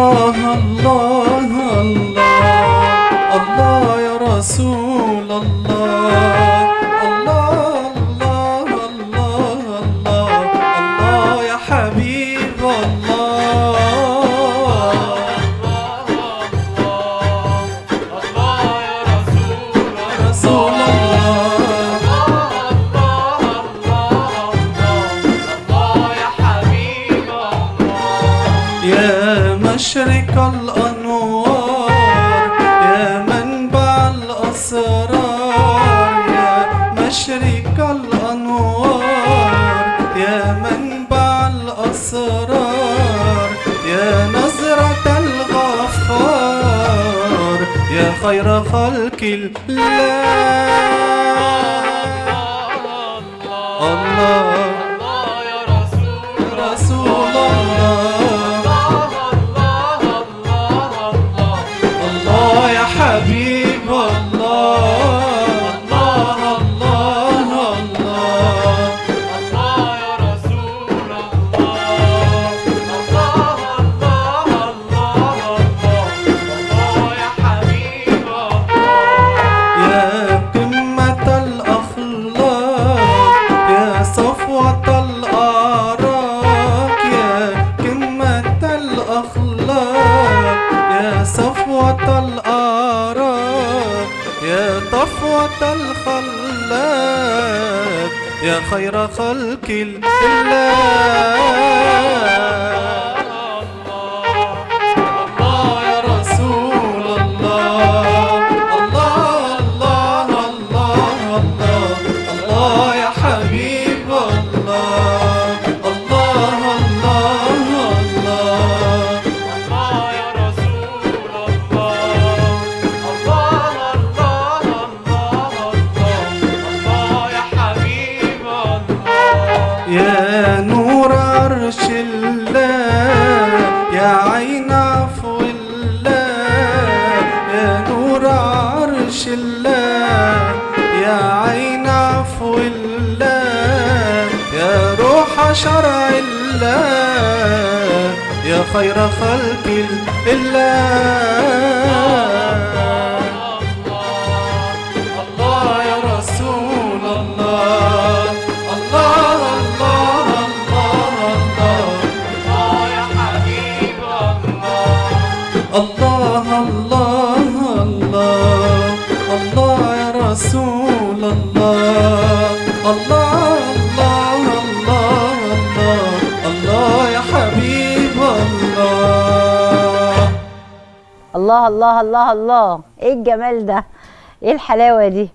الله الله الله الله يا رسول الله، الله الله الله الله الله يا حبيب الله. يا مشرق الأنوار، يا منبع الأسرار، يا مشرق الأنوار، يا منبع الأسرار، يا نظرة الغفار، يا خير خلق الله. الله يا رسول الله، يا حبيب الله، الله الله الله الله يا رسول الله، الله الله الله الله يا حبيب الله. يا قمة الأخلاق، يا صفوة الأعراق، يا قمة الأخلاق، يا صفوة الأعراق، يا طفوة الخلاق، يا خير خلق الله. الله يا رسول الله، الله الله الله الله الله يا حبيب الله، الله الله الله الله يا رسول الله، الله الله الله الله يا حبيب الله. يا نور عرش الله، يا عين عفو الله، يا نور عرش الله، يا عين عفو الله، يا روح شرع الله، يا خير خلق الله. الله يا رسول الله، الله الله الله الله الله يا حبيب الله. الله الله الله الله يا رسول الله، الله الله الله الله الله يا حبيب الله. الله الله الله الله، ايه الجمال ده، ايه الحلاوه دي.